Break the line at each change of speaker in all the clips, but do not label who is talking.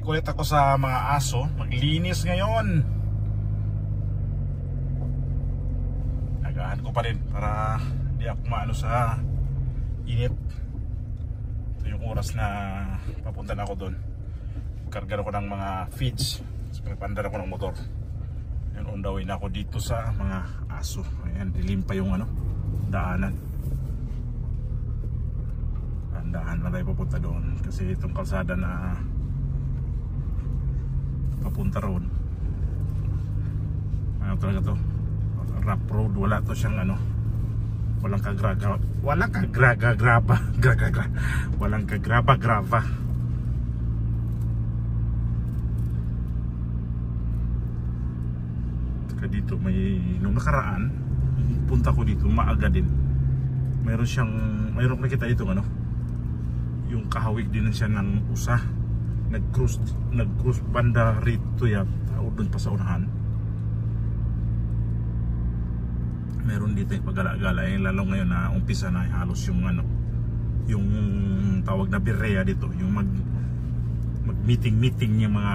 Balik ulit ako sa mga aso. Maglinis ngayon. Nagahan ko pa rin para di ako maano sa init. Ito yung oras na papunta na ako doon. Karga ako ng mga feeds. Pagpandar ako ng motor. Yan, on the way na ako dito sa mga aso. Ayan, dilim pa yung ano, daanan. Daan na tayo papunta doon. Kasi itong kalsada na papunta roon, ano talaga to, rough road. Wala to siyang ano, walang kagraga, walang kagraga-graba walang kagraba-graba. Saka dito may, nung nakaraan punta ko dito, maaga din, mayroong nakita dito ano, yung kahawig din siya ng usa. Nag-cruise banda rito yata o doon pa sa unahan. Meron dito yung paggala-gala, lalo ngayon na umpisa na halos yung ano, yung tawag na birrea dito, yung mag-meeting yung mga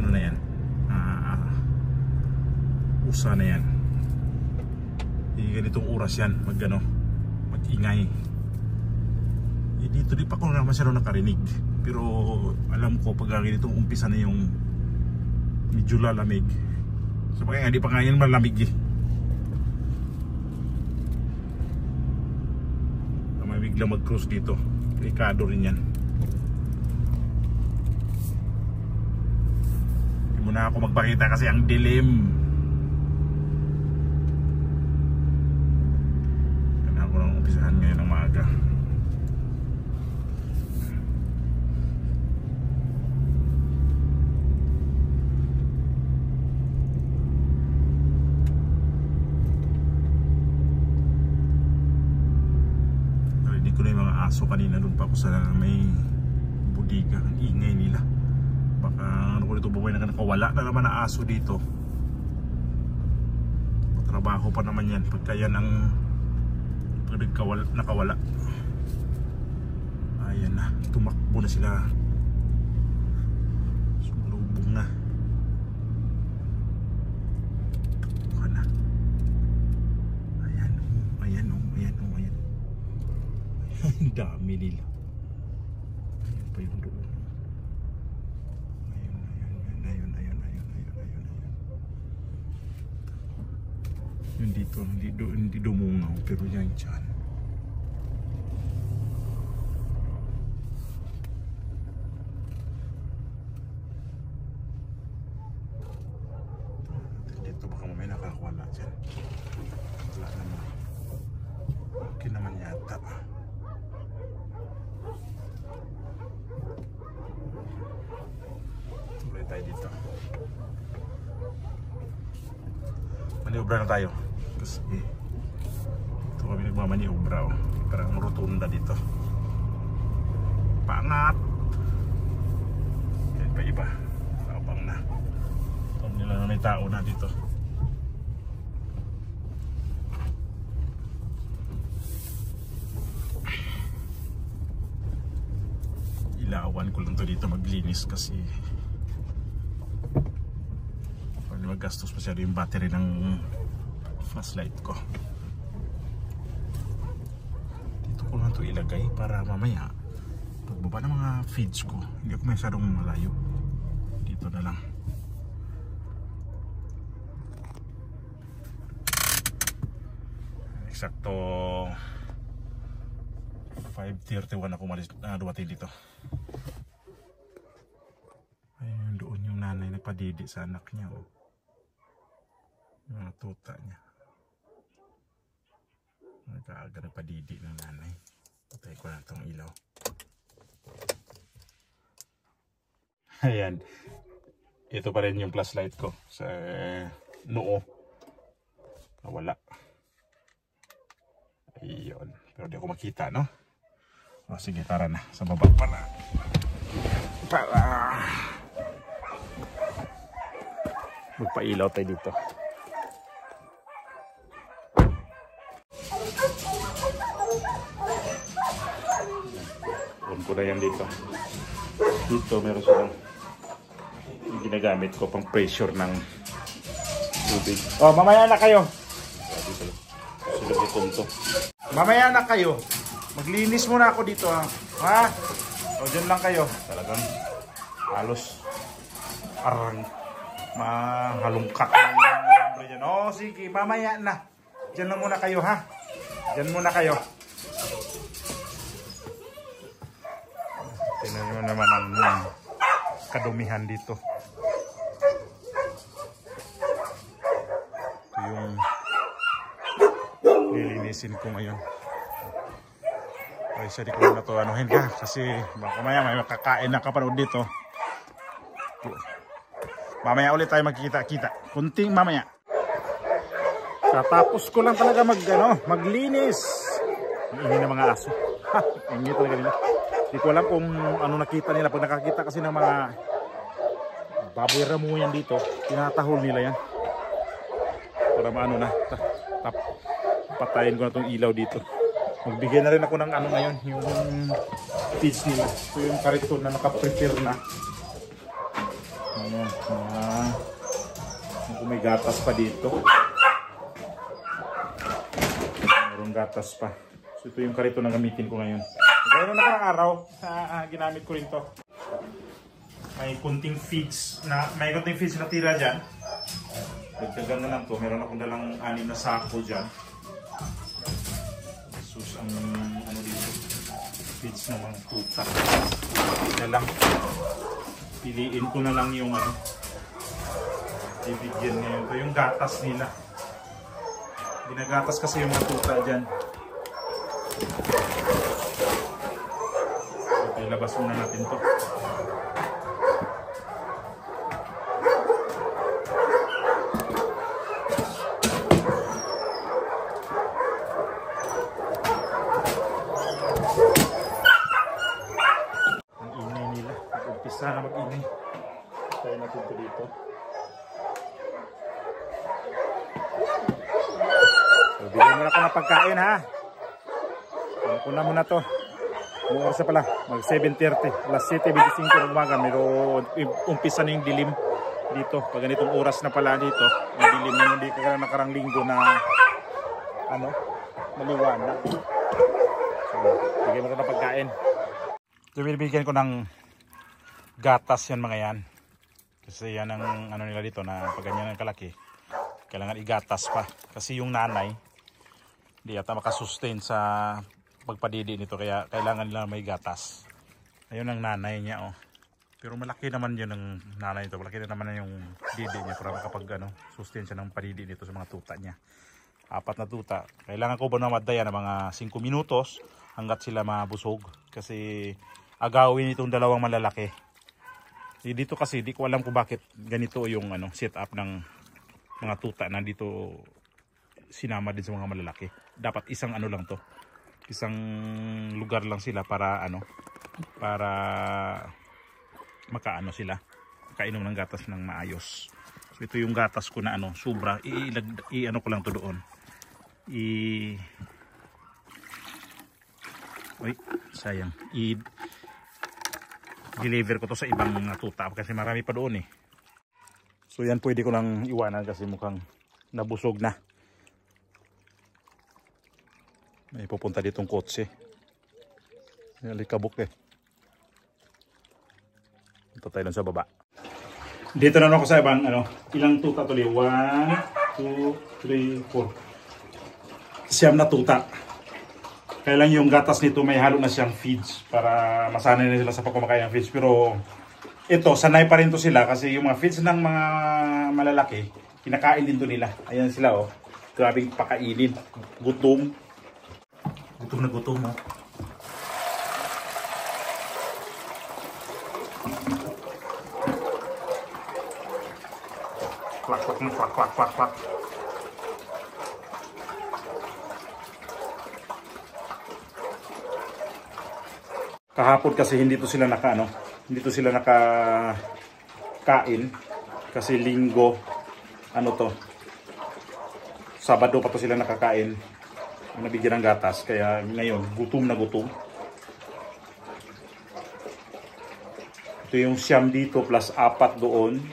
ano na yan, usa na yan. Ganitong oras yan mag-ingay. Dito di pa ako naman masyado nakarinig, pero alam ko pag ganitong umpisa na yung medyo lalamig. So kaya hindi pa nga yan malamig may biglang mag-cruise dito, delikado rin yan. Hindi mo na ako magpakita kasi ang dilim. Kaya ako nang umpisahan ngayon ng maaga. Aso kanina doon pa ako sa may budiga, ang ingay nila. Baka ano ko dito buhay na nakawala na naman na aso dito. Trabaho pa naman yan pagka yan ang nakawala. Ayan na, tumakbo na sila. Sumalubong na. Buka na. Ayan. Ang dami nila. Ayun pa yung doon. Ayun. Yung dito, hindi dumungaw, pero yan dyan. Dito baka mamaya nakakawala dyan. Wala naman. Okay naman yata. Tayo dito. Maniobra na tayo kasi ito kami nagmamaniobra parang rotunda dito. Pangat. Yan pa iba. Abang na. Ito nila na may tao na dito. Ilawan ko lang to dito maglinis kasi magastos masyado yung battery ng flashlight ko. Dito ko lang ito ilagay para mamaya pagbaba ng mga feeds ko hindi ako masyadong malayo. Dito na lang. Eksakto 5:31 ako dumating dito. Ayun doon yung nanay nagpadidi sa anak niya. Mga tuta niya. Nagkaaga na padidi ng nanay. Patay ko na itong ilaw. Ayan. Ito pa rin yung flashlight ko sa noo. Nawala. Ayun. Pero di ako makita, no? O sige, tara na. Sa baba para magpailaw tayo dito. On ko na yan dito. Dito meron silang yung ginagamit ko pang pressure ng tubig. Oh, mamaya na kayo. Mamaya na kayo. Maglinis muna ako dito ha. Ha? O dyan lang kayo. Talagang halos parang mahalungkat ng hambre dyan. O sige, mamaya na. Dyan lang muna kayo ha. Dyan muna kayo. Tingnan nyo naman ang kadumihan dito. Ito yung lilinisin ko ngayon. Ay, sorry ko na ito anuhin ka kasi baka maya may makakain na kapanood dito. Mamaya ulit tayo magkikita-kita. Kunting mamaya. Katapos ko lang talaga maglinis. Ang ingay ng mga aso. Ha, ingay talaga nila. Hindi ko alam kung ano nakita nila. Pag nakakita kasi ng mga baboy ramuyan dito, tinatahol nila yan. Para maano na. Patayin ko na itong ilaw dito. Magbigay na rin ako ng ano ngayon, yung feeds nila. Ito yung kariton na nakaprepare na. Ayan, kung may gatas pa dito. Mayroong gatas pa. So ito yung kariton na gamitin ko ngayon. Gaya na nakarang araw, ginamit ko rin to. May kunting feeds na tira dyan. Dagdagan na lang to. Meron akong dalang 6 na sako dyan. Sus, ang ano dito, feeds ng mga tuta. Na lang. Piliin ko na lang yung ano. Ibigyan ngayon. Ito yung gatas nila. Ginagatas kasi yung mga tuta dyan. Okay, labas muna natin to. Sana mag-inay. Tayo natin ito dito. So, bigyan mo na ako ng pagkain ha. Kuna mo na to. Yung oras na pala. Mag 7:30. Alas 7:25 ng umaga. Pero umpisa na yung dilim dito. Pag ganitong oras na pala dito. Yung dilim na hindi ka nakarang linggo na ano, maliwanag. So, bigyan mo na ng pagkain. So, bibigyan ko ng gatas yan mga yan. Kasi yan ang ano nila dito na pag ganyan ang kalaki. Kailangan igatas pa. Kasi yung nanay hindi yata makasustain sa pagpadidi nito. Kaya kailangan nila may gatas. Ayun ang nanay niya oh. Pero malaki naman yun ang nanay nito. Malaki na naman yung didi niya para makapag sustain siya ng padidi nito sa mga tuta niya. 4 na tuta. Kailangan ko ba na madaya na mga 5 minutos hanggat sila mabusog. Kasi agawin itong dalawang malalaki. Dito kasi di ko alam kung bakit ganito yung ano setup ng mga tuta na dito sinama din sa mga malalaki. Dapat isang ano lang to. Isang lugar lang sila para ano para makaano sila. Kainom ng gatas ng maayos. So ito yung gatas ko na ano, sobra ano ko lang to doon. Oy, sayang. Deliver ko to sa ibang tuta kasi marami pa doon eh. So yan pwede ko lang iwanan kasi mukhang nabusog na. May pupunta ditong kotse. Alikabok eh. Punta tayo lang sa baba. Dito na ako sa ibang ano, ilang tuta tuloy? 1, 2, 3, 4. 9 na tuta. Kailan yung gatas nito may halo na siyang feeds para masanay na sila sa pagkumakain ng feeds. Pero ito, sanay pa rin to sila kasi yung mga feeds ng mga malalaki, kinakain din to nila. Ayan sila oh. Grabing pakainin. Gutom. Gutom na gutom oh. Kwak kwak kwak kwak kwak kwak. Kahapon kasi hindi to sila hindi to sila nakakain kasi linggo Sabado pa to sila nakakain. Nabigyan ng gatas kaya ngayon gutom na gutom. Ito yung siyam dito plus 4 doon.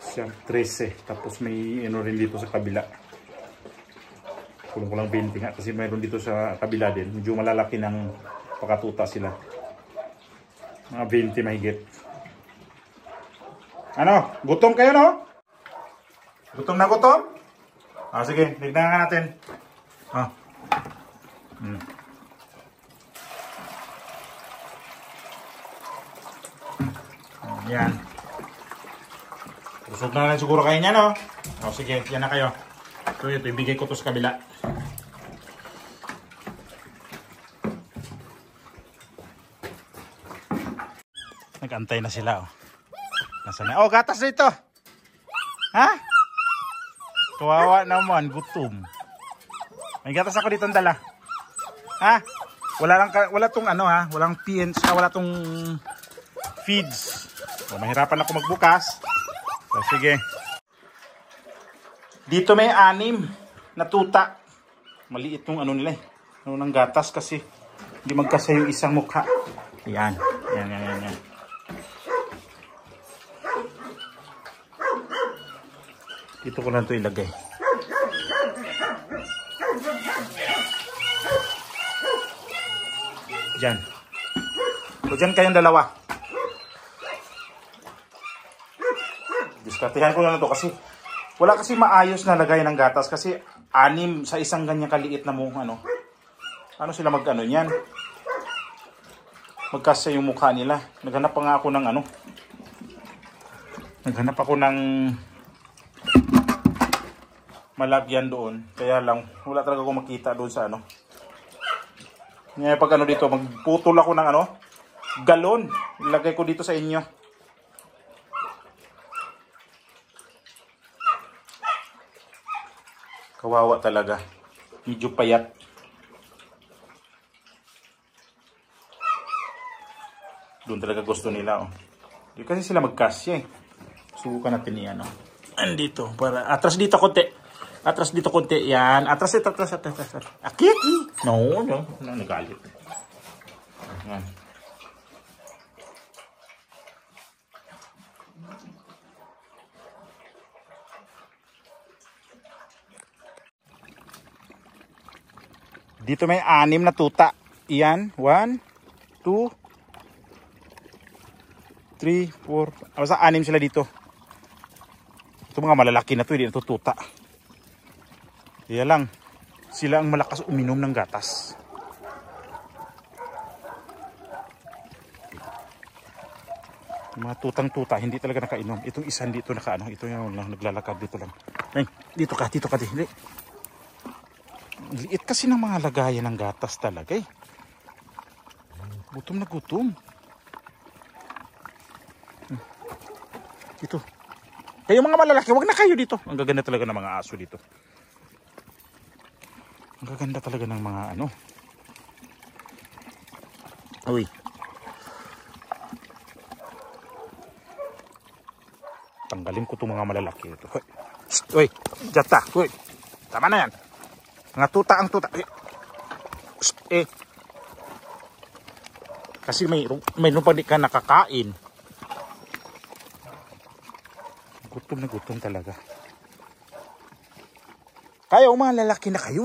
Siyam 13. Tapos may ano rin dito sa kabila. Kulang 20 nga kasi mayroon dito sa kabila din. Medyo malalaki ng pakatuta sila. Mga 20 mahigit. Ano? Gutom kayo, no? Gutom na gutom? Sige, tignan nga natin. Yan. Busog na lang siguro kayo niya, no? Sige, yan na kayo. Ito, ibigay ko to sa kabila. Nag-antay na sila, Nasaan na? Gatas dito. Ha? Kawawa naman, gutom. May gatas ako dito dala. Ha? Wala tong walang PNs, wala tong feeds. Mahirapan ako magbukas. Sige. Dito may 6 na tuta. Maliit tong nila ng gatas kasi hindi magkasa yung isang mukha. Yan. Dito ko lang ito ilagay. Diyan. So, dyan kayong dalawa. Diskartehan ko na ito kasi wala kasi maayos na lagay ng gatas kasi 6 sa isang ganyan kaliit na ano sila niyan? Magkasa yung mukha nila. Naghanap pa nga ako ng Naghanap ako ng malagyan doon. Kaya lang, wala talaga ako makita doon sa Ngayon pag dito, magputol ako ng galon. Ilagay ko dito sa inyo. Kawawa talaga. Medyo payat. Doon talaga gusto nila, Hindi kasi sila magkasya, Subukan natin yan, Andito. Atras dito konti. Atras dito konti. Yan. Atras. Akiki. No. Nagalit. Yan. Dito may 6 na tuta. Yan. 1, 2, 3, 4. Basta 6 sila dito. Ito mga malalaki na to. Hindi na to tuta. Kaya lang, sila ang malakas uminom ng gatas. Mga tutang-tuta, hindi talaga nakainom. Itong isa dito ito yung naglalakad dito lang. Ay, dito ka. Dili. Liit kasi ng mga lagayan ng gatas talaga, Gutom na gutom. Ito. Kayo mga malalaki, wag na kayo dito. Ang gaganda talaga ng mga aso dito. Ang gaganda talaga ng mga Uy. Tanggalin ko itong mga malalaki ito. Uy, jata. Uy, tama na yan. Mga tuta ang tuta. Kasi may pa di ka nakakain. Gutom na gutom talaga. Kayo mga lalaki na kayo,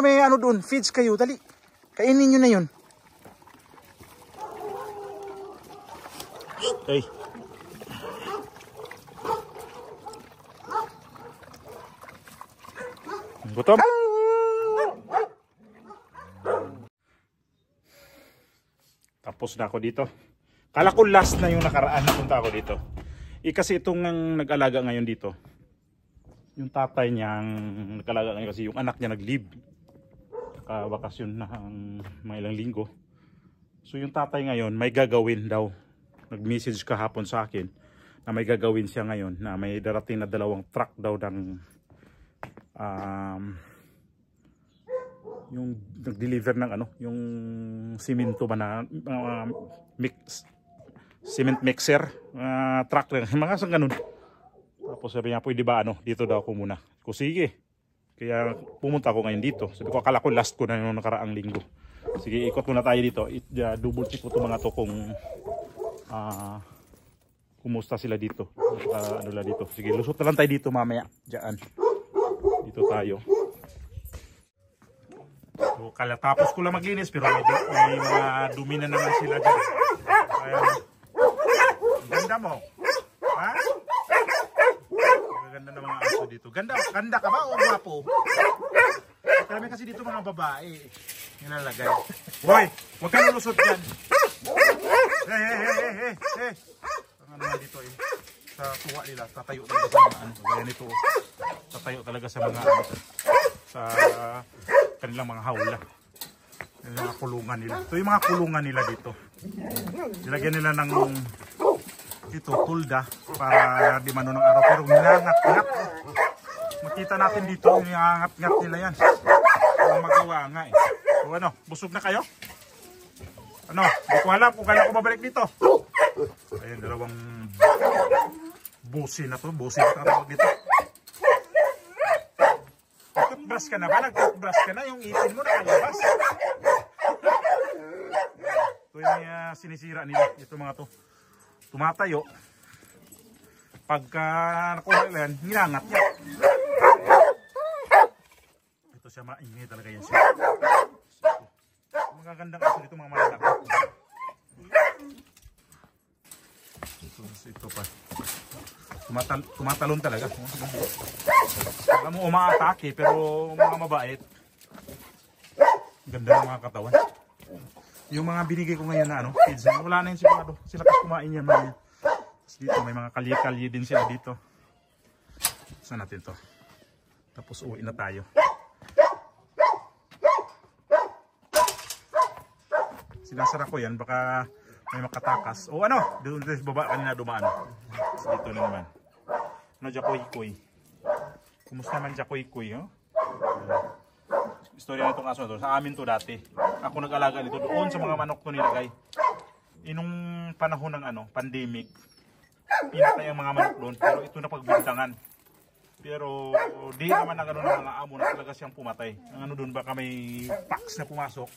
may doon, feeds kayo, dali. Kainin nyo na yun. Gutom? Tapos na ako dito. Kala ko last na yung nakaraan na punta ako dito. Kasi itong nag-alaga ngayon dito. Yung tatay niyang nag-alaga ngayon kasi yung anak niya nag-leave. Bakasyon na mga ilang linggo. So yung tatay ngayon may gagawin daw. Nag-message kahapon sa akin na may gagawin siya ngayon na may darating na 2 truck daw ng yung nag-deliver ng yung simento ba na cement mixer truck rin, mga sang ganun. Tapos sabi niya, pwede ba dito daw ako muna. Ko sige. Kaya pumunta ako ngayon dito. Sabi ko, akala ko last ko na yung nakaraang linggo. Sige, ikot muna tayo dito. Double check ko itong mga to kung kumusta sila dito. Ano lang dito. Sige, lusot na lang tayo dito mamaya. Diyan. Dito tayo. So, kalatapos ko lang maglinis pero may mga dumi na naman sila dyan. Ganda mo. Ha? Ganda ng mga aso dito. Ganda ka ba o guwapo? Karami kasi dito mga babae. Nilalagay. Hoy, huwag ka lulusot dyan. Hey. Ang ano nga dito eh. Sa tuwa nila, tatayo talaga sa mga ano. Gaya nito. Tatayo talaga sa mga ano. Sa kanilang mga hawla. Yung mga kulungan nila. Ito yung mga kulungan nila dito. Nilagyan nila ng ito, tulda para di mano ng araw. Pero minangat-ngat. Makita natin dito, minangat-ngat nila yan. Ang magawa nga eh. So ano, busog na kayo? Ano, hindi ko alam kung kailan ko babalik dito. Ayun, dalawang busi na to. Busi na tawag dito. Nag-toothbrush ka na ba? Nag-toothbrush ka na? Yung ipin mo nakalabas. Ito yung sinisira nila. Ito mga to. Tumatayo. Pagka nakuha nila yan, hinangat niya. Ito siya, maingay talaga yan siya. Magagandang aso dito mga malalaki. Ito pa. Tumatalon talaga. Alam mo umaatake pero mga mabait. Ganda ng mga katawan. Yung mga binigay ko ngayon na ano, kids, wala na yun sigurado. Sila kasi kumain yan. Tapos dito may mga kalye-kalye din sila dito. Saan natin to? Tapos uwi na tayo. Sinasara ko yan, baka may makatakas. O ano, doon sa baba kanina dumaan. Tapos dito na naman. Ano, Jakoy-koy. Kumusta man Jakoy-koy, oh? Istorya na itong aso na to. Sa amin to dati. Ako nag-alaga nito doon sa mga manok to nilagay. Inong panahon ng ano, pandemic. Pinatay ang mga manok doon. Pero ito na pagbintangan. Pero di naman ang ano ng mga amo na talaga siyang pumatay. Ang ano doon baka may pax na pumasok.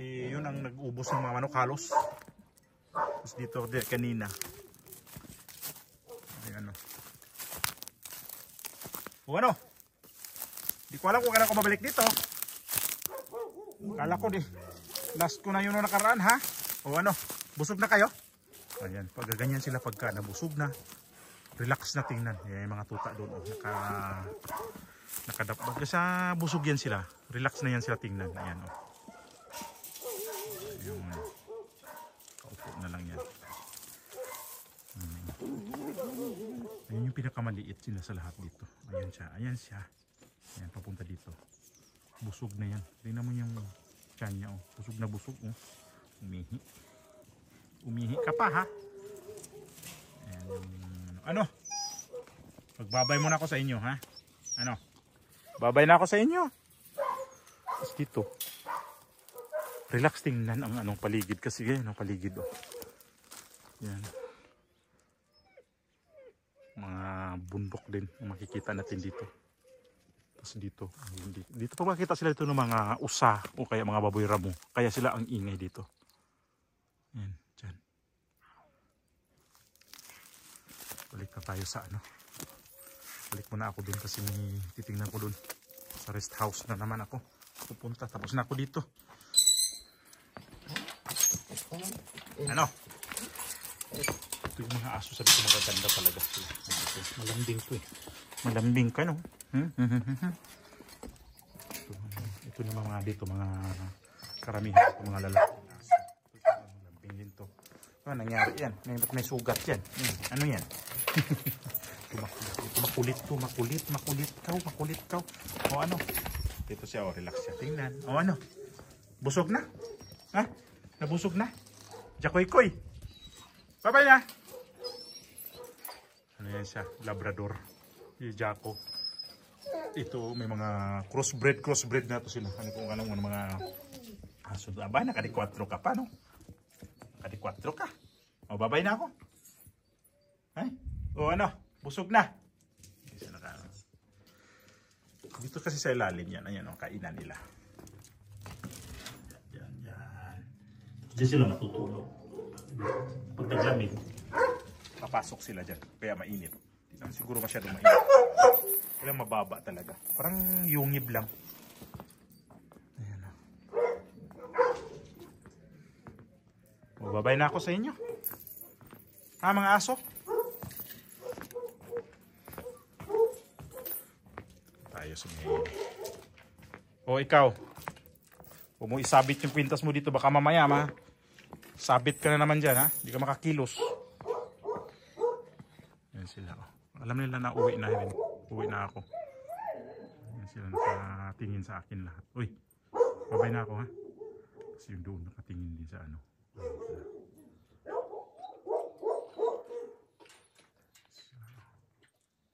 Yun ang nag-ubos ng mga manok halos. Tapos dito kanina. Ayan o. O ano? Di ko alam kung kailan ko mabalik dito. Kala ko last ko na yun na nakaraan ha. O ano? Busog na kayo? Ayan. Pag ganyan sila pagka nabusog na. Relax na tingnan. Ayan yung mga tuta doon. Nakadapag. Sa busog yan sila. Relax na yan sila tingnan. Ayan o. Yung kaupo na lang yan. Ayan yung pinakamaliit sila sa lahat dito. Ayan siya. Ayan siya. Ayan, papunta dito. Busog na yan. Tingnan mo yung tiyan niya. Oh. Busog na busog. Oh. Umihi. Umihi ka pa ha. Ayan, ano? Magbabay muna ako sa inyo ha. Ano? Babay na ako sa inyo. Tapos dito. Relax tingnan ang anong paligid. Kasi yan ang paligid. Oh. Yan. Mga bundok din. Ang makikita natin dito. Tapos dito pa makita sila dito ng mga usa o kaya mga baboy ramo. Kaya sila ang ingay dito. Yan, dyan. Balik na tayo sa ano. Balik muna ako dun kasi may titingnan ko dun. Sa rest house na naman ako. Pupunta. Tapos na ako dito. Ano? Ito yung mga aso sabi ko magaganda talaga. Malambing to eh. Malambing ka no? Ito naman mga dito, mga karamihan ito, mga lalaki. Malambing din to. Ano nangyari yan? May sugat yan. Ano yan? Makulit to, makulit ka. O ano? Dito siya, o relax siya. Tingnan. O ano? Busog na? Ha? Nabusog na? Jakoy-koy. Bye-bye na. Ano yan siya? Labrador. Yung Jaco. Ito may mga crossbreed na to sila. Ano kung anong mga aso. Aba, nakadi-4 ka pa no? Nakadi-4 ka. O, bye-bye na ako. Ay? O ano? Busog na. Dito kasi sa ilalim yan. Ayan o, kainan nila. Diyan sila matutulog. Pag naglamig, papasok sila dyan. Kaya mainit. Hindi naman siguro masyadong mainit. Kaya mababa talaga. Parang yungib lang. Ayan. Magbabay na ako sa inyo. Mga aso. Tayo sumihin. O ikaw. Huwag mo isabit yung kwintas mo dito. Baka mamaya sabit ka na naman dyan, ha? Hindi ka makakilos. Yan sila. Oh. Alam nila na uwi na rin. Uwi na ako. Yan sila nakatingin sa akin lahat. Uy, babay na ako, ha? Kasi yung doon nakatingin din sa ano.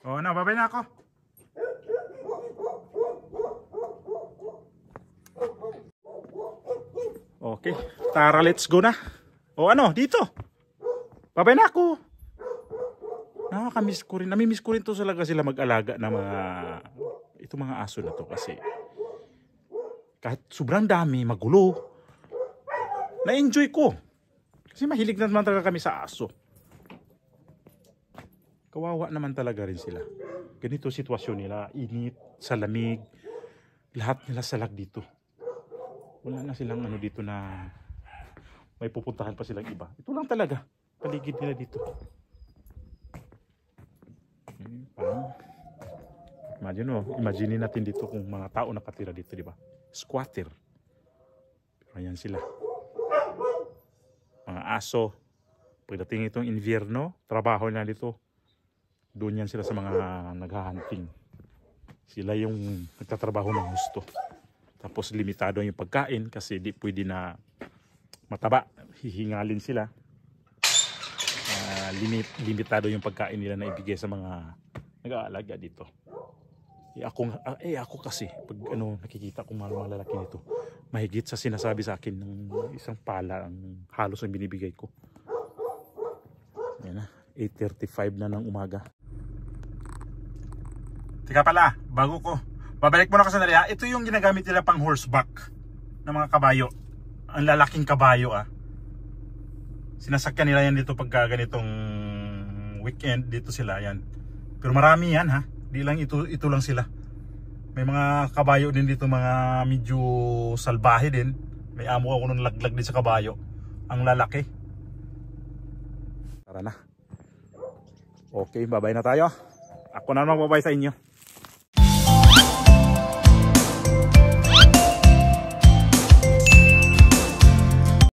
O ano, babay na ako. Okay, tara, let's go na. O ano, dito. Babay na ako. Nakakamiss ko rin. Namimiss ko rin to talaga sila mag-alaga na itong mga aso na to kasi kahit sobrang dami, magulo, na-enjoy ko. Kasi mahilig naman talaga kami sa aso. Kawawa naman talaga rin sila. Ganito sitwasyon nila, init, sa lamig, lahat nila salag dito. Wala na silang ano dito na may pupuntahan pa silang iba. Ito lang talaga, paligid nila dito. Imagine natin dito kung mga tao nakatira dito, di ba? Squatter. Pero ayan sila. Mga aso. Pagdating itong invierno, trabaho na dito. Doon yan sila sa mga naghahunting. Sila yung nagtatrabaho ng gusto. Tapos limitado yung pagkain kasi di pwede na mataba. Hihingalin sila. Limitado yung pagkain nila na ibigay sa mga nag-aalaga dito. Ako kasi pag nakikita kong mga lalaki nito, mahigit sa sinasabi sa akin ng isang pala ang halos ang binibigay ko. Ayan na, 8:35 na ng umaga. Teka pala, bago ko babalik muna kasi na ito yung ginagamit nila pang horseback ng mga kabayo. Ang lalaking kabayo sinasakyan nila yan dito pagka ganitong weekend. Dito sila yan. Pero marami yan, ha. Di lang ito lang sila. May mga kabayo din dito, mga medyo salbahe din. May amo ako nung laglag din sa kabayo. Ang lalaki. Tara na. Okay, babay na tayo. Ako na naman babay sa inyo.